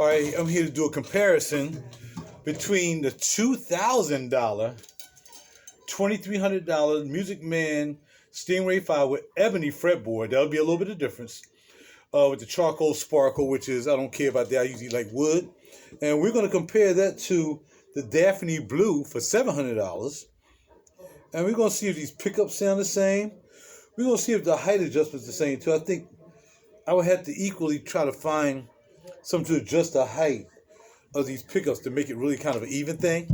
Alright, I'm here to do a comparison between the $2,000, $2,300 Musicman Stingray 5 with ebony fretboard. That'll be a little bit of difference. With the charcoal sparkle, which is, I don't care about that, I usually like wood. And we're going to compare that to the Daphne Blue for $700. And we're going to see if these pickups sound the same. We're going to see if the height adjustment's the same too. I think I would have to equally try to find something to adjust the height of these pickups to make it really kind of an even thing.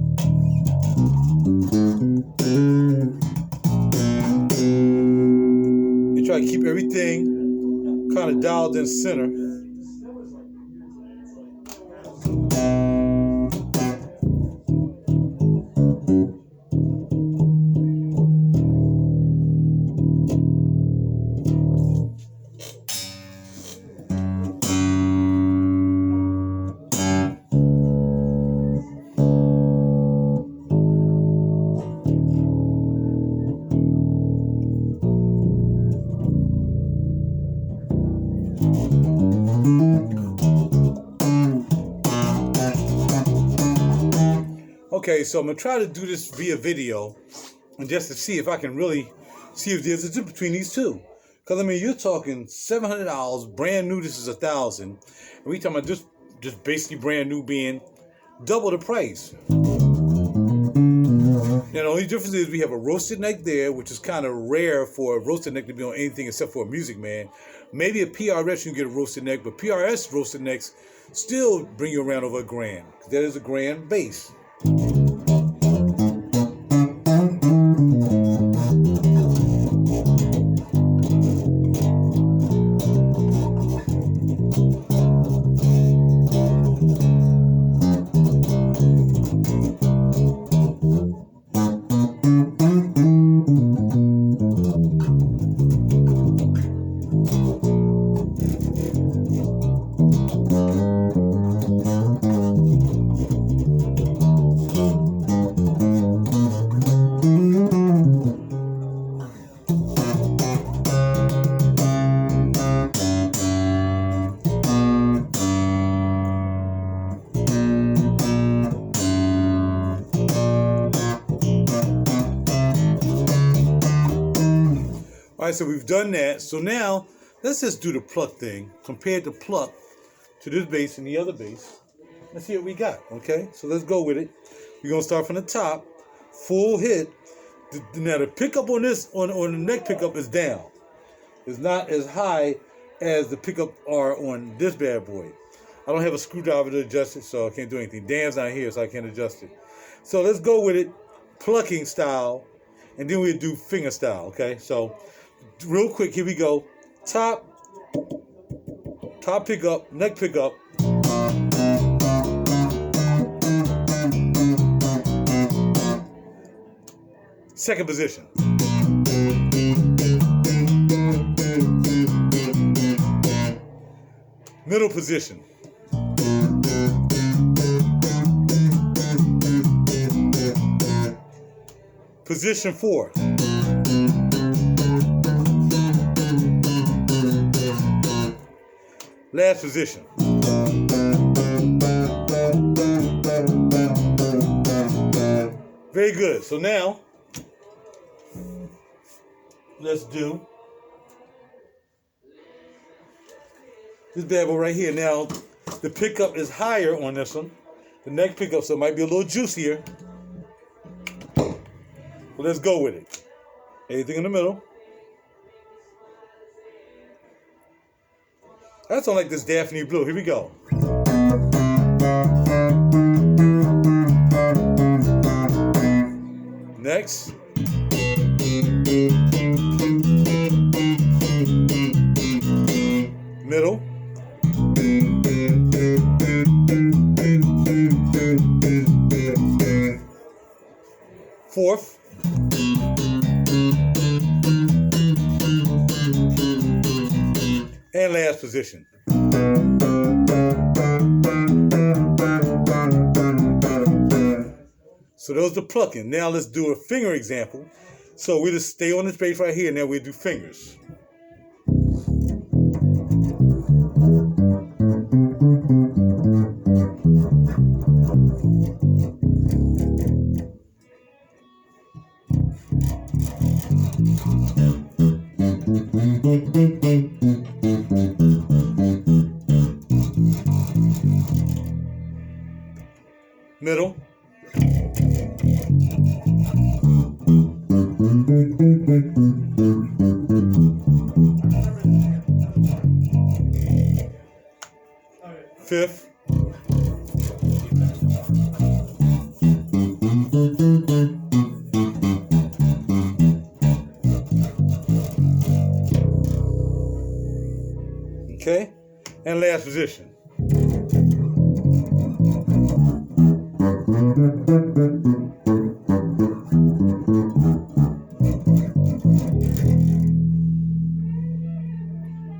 And try to keep everything kind of dialed in center. Okay, so I'm going to try to do this via video and just to see if I can really see if there's a difference between these two. Because, I mean, you're talking $700, brand new, this is $1,000. And we talking about just basically brand new being double the price. Now, the only difference is we have a roasted neck there, which is kind of rare for a roasted neck to be on anything except for a Musicman. Maybe a PRS you can get a roasted neck, but PRS roasted necks still bring you around over $1,000. That is a grand base. Alright, so we've done that. So now, let's just do the pluck thing. Compare the pluck to this bass and the other bass. Let's see what we got, okay? So let's go with it. We're going to start from the top. Full hit. Now the pickup on this, on the neck pickup is down. It's not as high as the pickup are on this bad boy. I don't have a screwdriver to adjust it, so I can't do anything. Dan's not here, so I can't adjust it. So let's go with it, plucking style, and then we'll do finger style, okay? So real quick, here we go. Top pickup, neck pickup. Second position. Middle position. Position 4. Last position. Very good. So now, let's do this bad boy right here. Now, the pickup is higher on this one. The neck pickup, so it might be a little juicier. So let's go with it. Anything in the middle. That sounds like this Daphne Blue. Here we go. Next. Middle. Fourth. And last position. So those are plucking. Now let's do a finger example. So we just stay on this page right here. Now we'll do fingers. Fifth. Okay, and last position.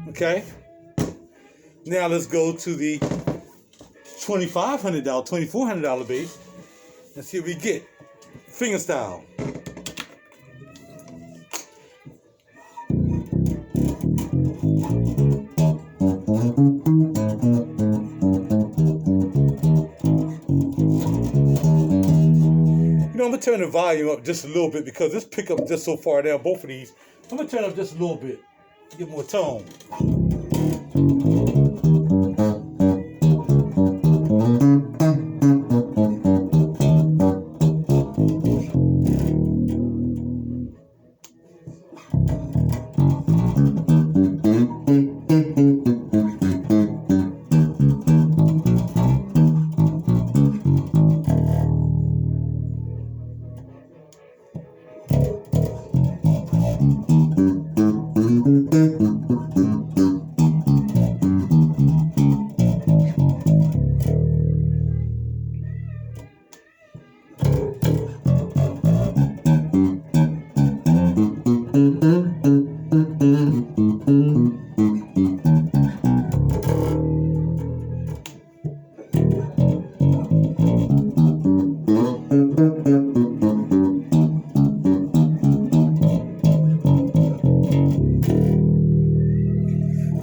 Okay, now let's go to the $2,500, $2,400 bass. Let's see what we get. Fingerstyle. I'm gonna turn the volume up just a little bit because this pickup just so far down, both of these. I'm gonna turn up just a little bit, get more tone.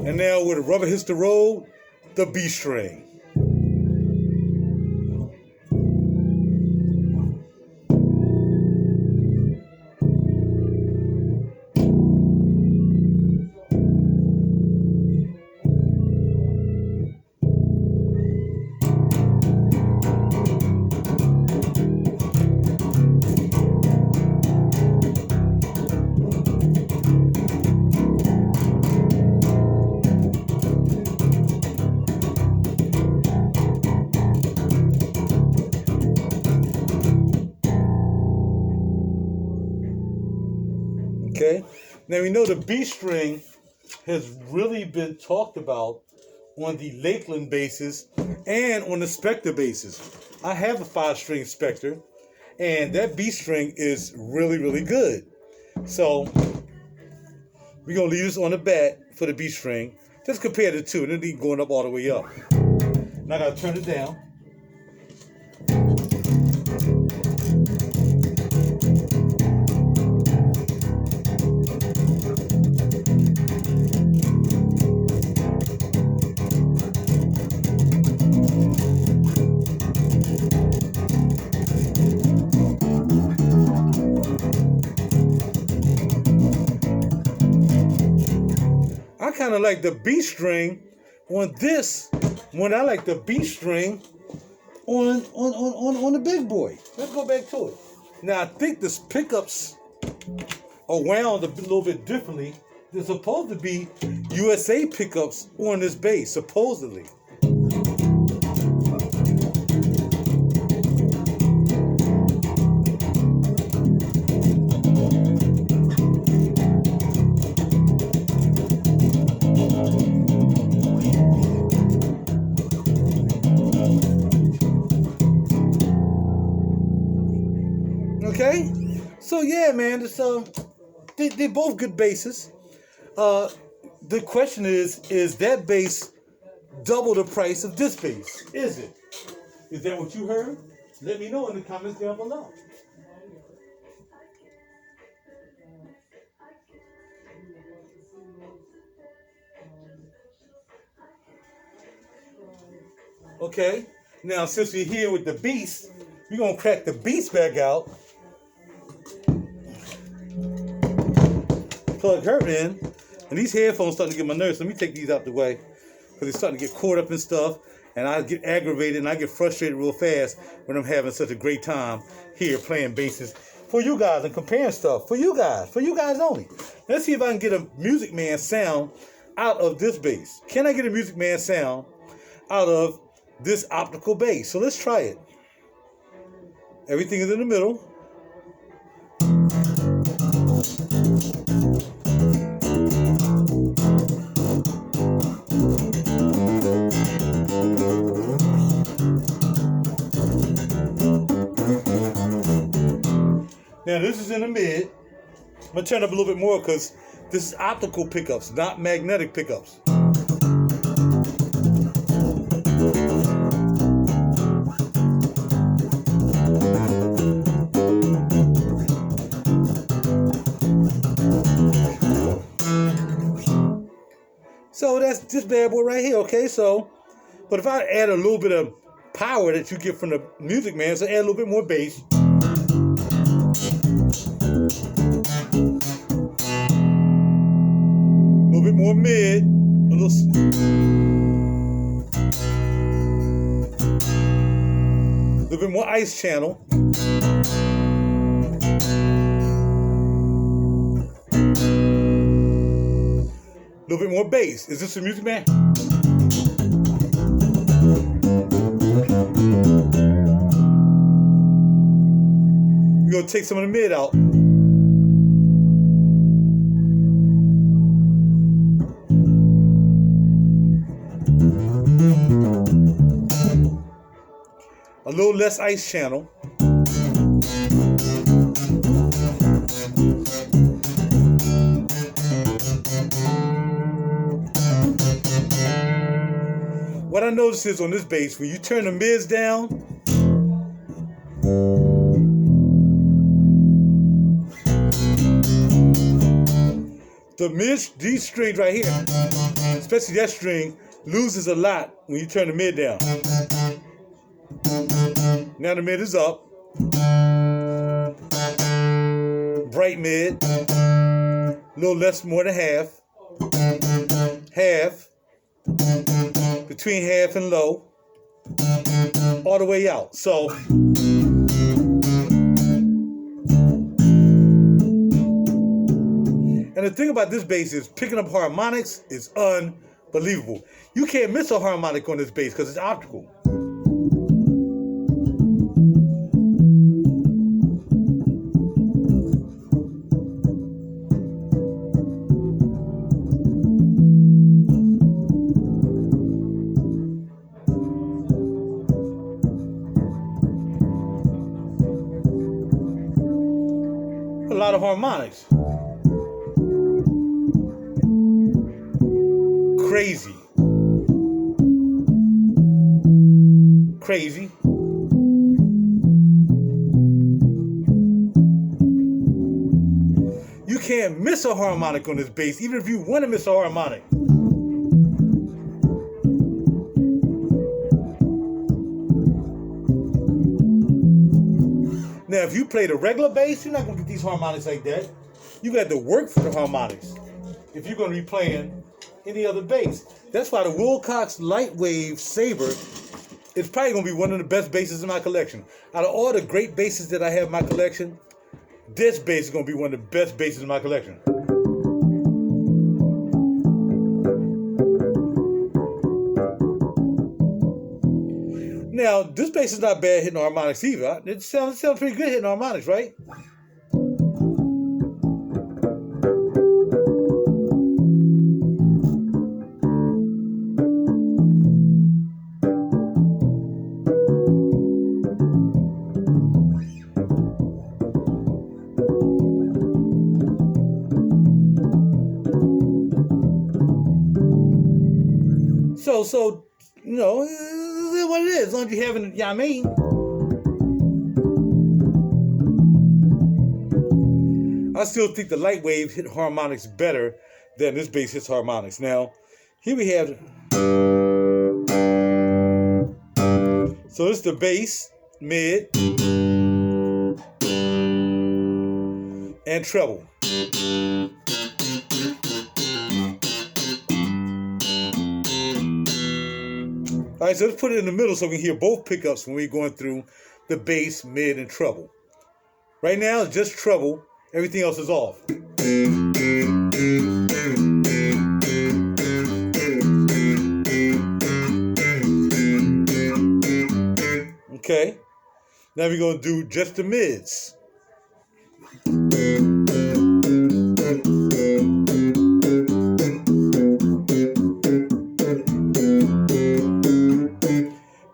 And now where the rubber hits the road, the B string. Okay, now we know the B string has really been talked about on the Lakeland basses and on the Spectre basses. I have a 5-string Spectre, and that B string is really, really good. So we're gonna leave this on the bat for the B string. Just compare the two, and then keep going up all the way up. Now I gotta turn it down. I kind of like the B string on this when I like the B string on the big boy. Let's go back to it. Now I think this pickups are wound a little bit differently. There's supposed to be USA pickups on this bass, supposedly. Okay, so yeah, man. So they're both good basses. The question is that bass double the price of this bass? Is it? Is that what you heard? Let me know in the comments down below. Okay, now since we're here with the Beast, we're gonna crack the Beast back out. Plug her in, and these headphones starting to get my nerves. Let me take these out the way because they're starting to get caught up in stuff, and I get aggravated and I get frustrated real fast when I'm having such a great time here playing basses for you guys and comparing stuff for you guys only. Let's see if I can get a Musicman sound out of this bass. Can I get a Musicman sound out of this optical bass? So let's try it. Everything is in the middle. Now this is in the mid. I'm gonna turn up a little bit more because this is optical pickups, not magnetic pickups. A So that's this bad boy right here, okay? So, but if I add a little bit of power that you get from the Musicman, so add a little bit more bass. A little bit more mid, a little bit more ice channel. A little bit more bass. Is this a Musicman? We're gonna take some of the mid out. A little less ice channel. What I notice is on this bass, when you turn the mids down, the mid, these strings right here, especially that string, loses a lot when you turn the mid down. Now the mid is up. Bright mid. A little less, more than half. Half. Between half and low. All the way out. So and the thing about this bass is picking up harmonics is unbelievable. You can't miss a harmonic on this bass because it's optical. A lot of harmonics. Crazy. Crazy. You can't miss a harmonic on this bass, even if you want to miss a harmonic. Now, if you play the regular bass, you're not going to get these harmonics like that. You got to work for the harmonics if you're going to be playing any other bass. That's why the Willcox LightWave Saber is probably going to be one of the best basses in my collection. Out of all the great basses that I have in my collection, this bass is going to be one of the best basses in my collection. Now, this bass is not bad hitting harmonics either. It sounds pretty good hitting harmonics, right? So, you know, it is what it is. As long as you have it, you know what I mean? I still think the LightWave hit harmonics better than this bass hits harmonics. Now, here we have. So this is the bass, mid, and treble. All right, so let's put it in the middle so we can hear both pickups when we're going through the bass, mid, and treble. Right now it's just treble. Everything else is off. Okay. Now we're going to do just the mids.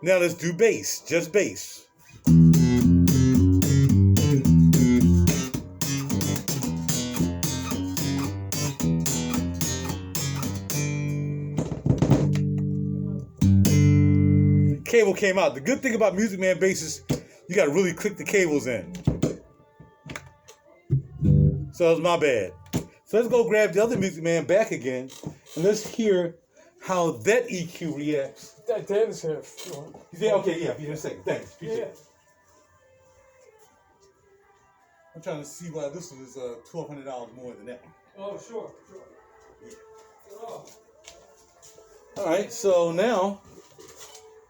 Now let's do bass, just bass. Cable came out. The good thing about Musicman bass is you got to really click the cables in. So that was my bad. So let's go grab the other Musicman back again, and let's hear how that EQ reacts. Dan is here. He's there? Okay, yeah, be in a second. Thanks. Appreciate it. I'm trying to see why this one is $1,200 more than that one. Oh, sure. Oh. All right, so now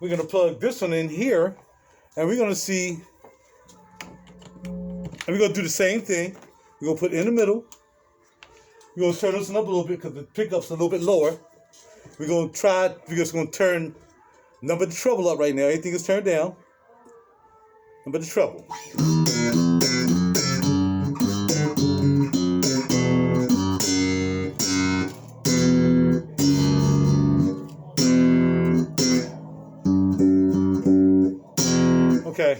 we're going to plug this one in here, and we're going to see, and we're going to do the same thing. We're going to put it in the middle. We're going to turn this one up a little bit because the pickup's a little bit lower. We're just going to turn number the treble up right now. Everything is turned down. Number the treble. Okay.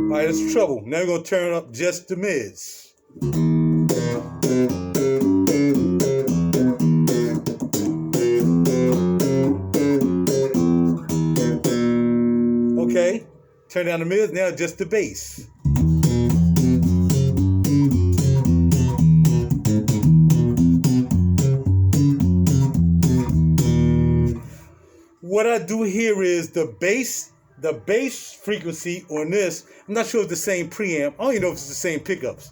All right, that's treble. Now we're going to turn up just the mids. Okay, turn down the mids, now just the bass. What I do here is the bass frequency on this, I'm not sure if it's the same preamp. I don't even know if it's the same pickups.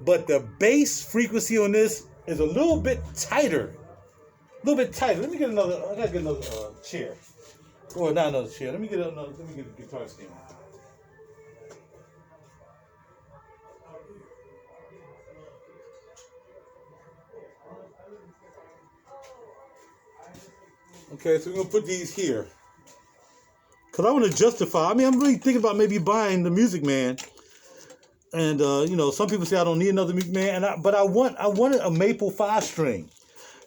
But the bass frequency on this is a little bit tighter. A little bit tighter. Let me get another, I gotta get another chair. Or not another chair. Let me get a guitar stand. Okay, so we're gonna put these here. Cause I want to justify. I mean, I'm really thinking about maybe buying the Musicman. And you know, some people say I don't need another Musicman, but I wanted a maple 5-string,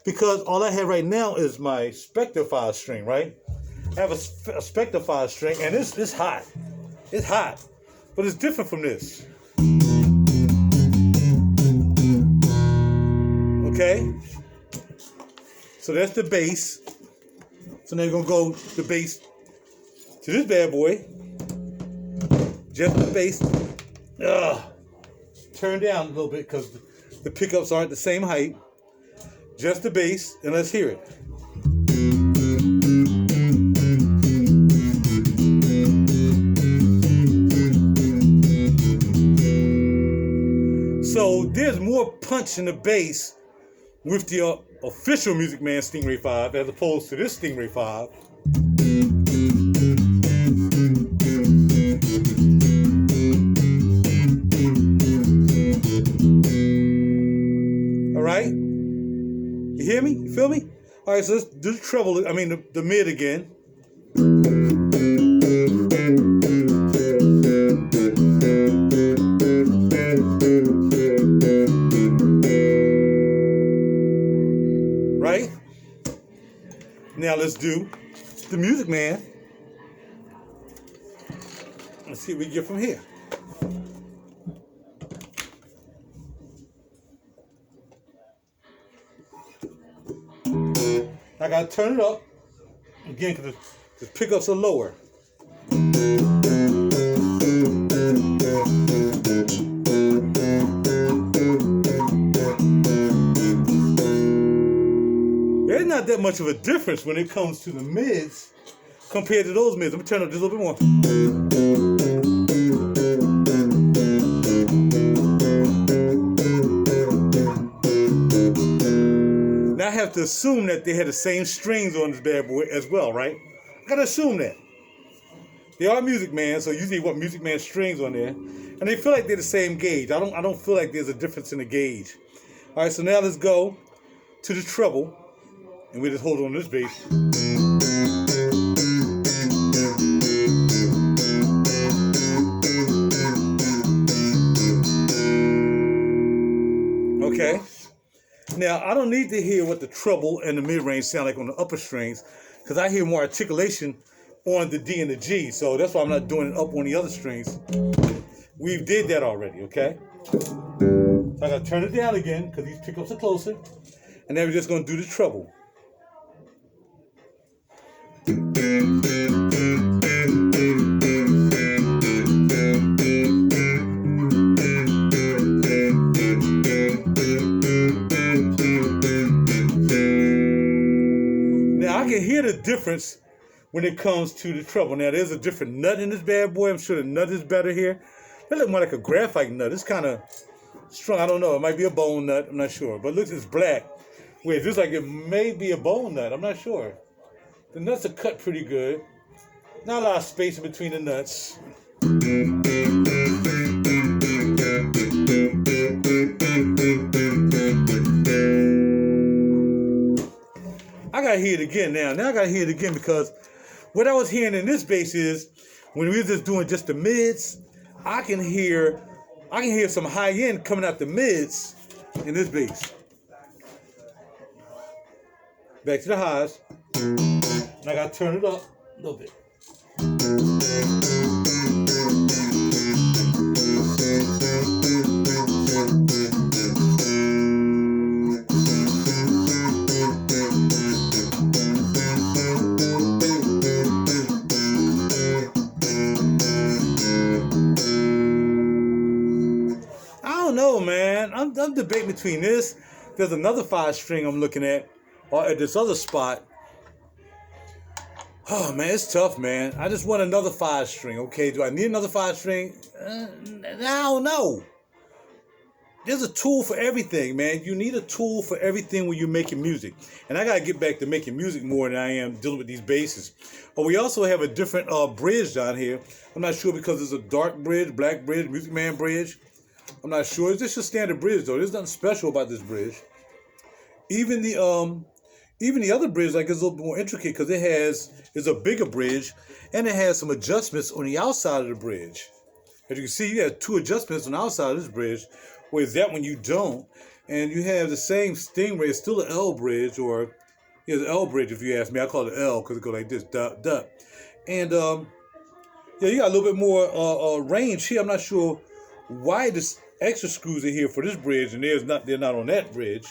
because all I have right now is my Spectre 5-string, right? I have a Spectre 5-string, and it's hot. It's hot, but it's different from this. Okay, so that's the bass. So now you're gonna go the bass to this bad boy. Just the bass. Turn down a little bit because the pickups aren't the same height. Just the bass, and let's hear it. So there's more punch in the bass with the official Musicman Stingray 5 as opposed to this Stingray 5. All right, you hear me? You feel me? All right, so let's do the treble. I mean the mid again. Right? Now let's do the Musicman. Let's see what we get from here. I gotta turn it up again because the pickups are lower. There's not that much of a difference when it comes to the mids compared to those mids. Let me turn up just a little bit more. Now I have have to assume that they had the same strings on this bad boy as well, right? I gotta assume that. They are Musicman, so usually you want Musicman strings on there. And they feel like they're the same gauge. I don't feel like there's a difference in the gauge. All right, so now let's go to the treble. And we just hold on this bass. Okay. Now, I don't need to hear what the treble and the mid-range sound like on the upper strings, because I hear more articulation on the D and the G, so that's why I'm not doing it up on the other strings. We did that already, okay? So I gotta turn it down again, because these pickups are closer, and then we're just gonna do the treble. Now I can hear the difference when it comes to the treble. Now there's a different nut in this bad boy. I'm sure the nut is better here. It looks more like a graphite nut. It's kind of strong. I don't know. It might be a bone nut. I'm not sure. But it looks, it's black. Wait, it looks like it may be a bone nut. I'm not sure. The nuts are cut pretty good. Not a lot of space in between the nuts. I gotta hear it again now. Now I gotta hear it again, because what I was hearing in this bass is when we were just doing just the mids, I can hear some high end coming out the mids in this bass. Back to the highs. And I gotta turn it up a little bit. I don't know, man. I'm debating between this. There's another 5 string I'm looking at, or at this other spot. Oh, man, it's tough, man. I just want another 5 string, okay? Do I need another 5 string? I don't know. There's a tool for everything, man. You need a tool for everything when you're making music. And I got to get back to making music more than I am dealing with these basses. But we also have a different bridge down here. I'm not sure because it's a dark bridge, black bridge, Musicman bridge. I'm not sure. It's just a standard bridge, though. There's nothing special about this bridge. Even the other bridge, like, is a little bit more intricate because it's a bigger bridge, and it has some adjustments on the outside of the bridge. As you can see, you have 2 adjustments on the outside of this bridge, whereas that one you don't. And you have the same stingray. It's still an L bridge, or it's an L bridge if you ask me. I call it L because it goes like this, duh, duh. And yeah, you got a little bit more range here. I'm not sure why this extra screws are here for this bridge, and they're not on that bridge.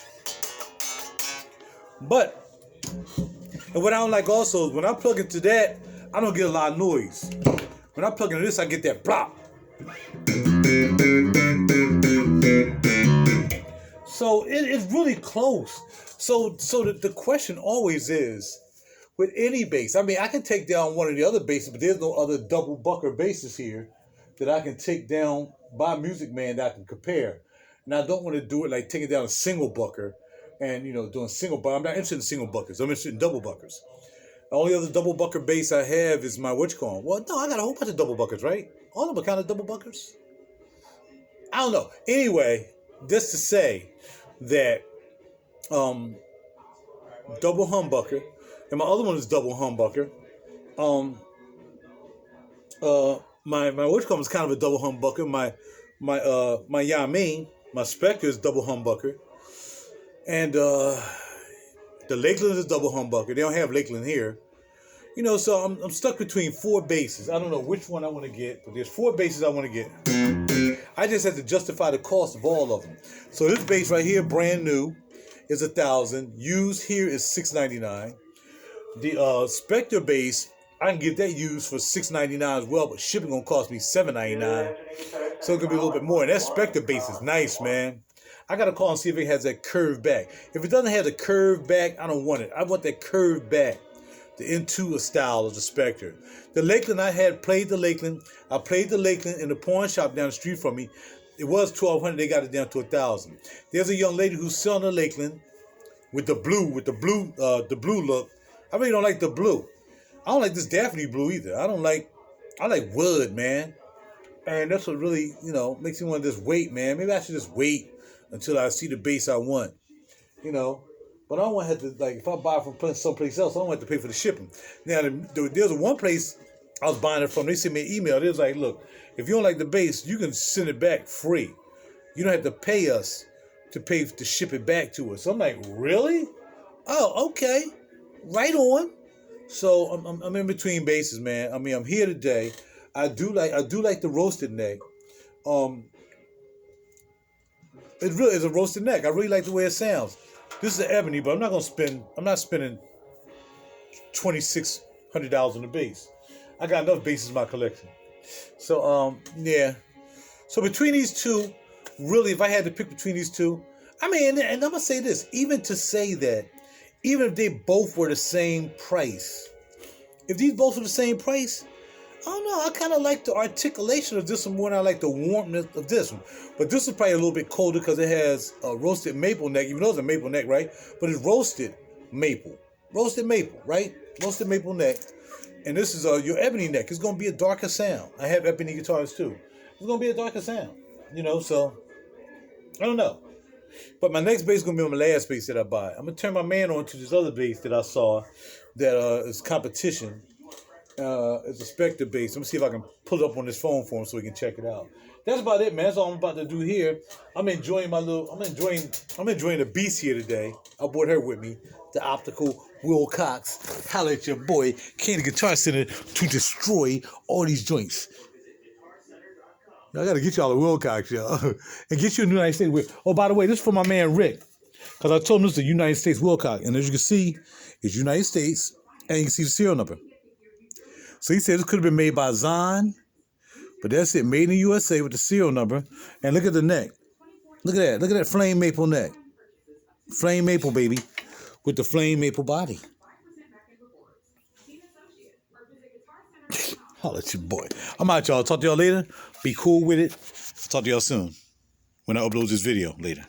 But, and what I don't like also is when I plug into that, I don't get a lot of noise. When I plug into this, I get that plop. So it's really close. So the question always is, with any bass, I mean, I can take down one of the other basses, but there's no other double bucker basses here that I can take down by Musicman that I can compare. And I don't want to do it like taking down a single bucker and, doing single bucker. I'm not interested in single buckers. I'm interested in double buckers. The only other double bucker bass I have is my Willcox. Well, no, I got a whole bunch of double buckers, right? All of them are kind of double buckers. I don't know. Anyway, just to say that double humbucker, and my other one is double humbucker. My Willcox is kind of a double humbucker. My Yamin, my Spectre is double humbucker. And the Lakeland is double humbucker. They don't have Lakeland here. So I'm stuck between 4 basses. I don't know which one I want to get, but there's 4 basses I want to get. I just have to justify the cost of all of them. So this bass right here, brand new, is $1,000. Used here is $699. The Spectre bass, I can get that used for $699 as well, but shipping gonna cost me $799. So it could be a little bit more. And that Spectre bass is nice, man. I gotta call and see if it has that curved back. If it doesn't have the curved back, I don't want it. I want that curved back, the Intua style of the Spectre. The Lakeland, I played the Lakeland. I played the Lakeland in the pawn shop down the street from me. It was $1,200. They got it down to $1,000. There's a young lady who's selling a Lakeland with the blue look. I really don't like the blue. I don't like this Daphne blue either. I like wood, man. And that's what really, makes me want to just wait, man. Maybe I should just wait until I see the bass I want, But I don't want to have to, if I buy it from someplace else, I don't have to pay for the shipping. Now, there's one place I was buying it from. They sent me an email. They was like, look, if you don't like the bass, you can send it back free. You don't have to pay us to ship it back to us. So I'm like, really? Oh, okay. Right on. So I'm in between basses, man. I mean, I'm here today. I do like the roasted neck. It really is a roasted neck. I really like the way it sounds. This is an ebony, but I'm not spending $2,600 on the bass. I got enough basses in my collection. So yeah. So between these two, really, if I had to pick between these two, I mean, and I'm gonna say this, even if they both were the same price, if these both were the same price, I don't know. I kind of like the articulation of this one more than I like the warmth of this one. But this is probably a little bit colder because it has a roasted maple neck, even though it's a maple neck, right? But it's roasted maple. Roasted maple, right? Roasted maple neck. And this is your ebony neck. It's going to be a darker sound. I have ebony guitars too. It's going to be a darker sound, so I don't know. But my next bass is going to be my last bass that I buy. I'm going to turn my man on to this other bass that I saw that is competition. It's a Spectre bass. Let me see if I can pull it up on this phone for him so we can check it out. That's about it, man. That's all I'm about to do here. I'm enjoying the beast here today. I brought her with me, the optical Willcox. Holla at your boy, Candy Guitar Center, to destroy all these joints. I gotta get y'all a Willcox, y'all, and get you a United States with. Oh, by the way, this is for my man Rick, because I told him this is a United States Willcox, and as you can see, it's United States, and you can see the serial number. So he said this could have been made by Zahn, but that's it, made in the USA with the serial number. And look at the neck. Look at that. Look at that flame maple neck. Flame maple, baby, with the flame maple body. Holla at your boy. I'm out, y'all. Talk to y'all later. Be cool with it. Talk to y'all soon when I upload this video later.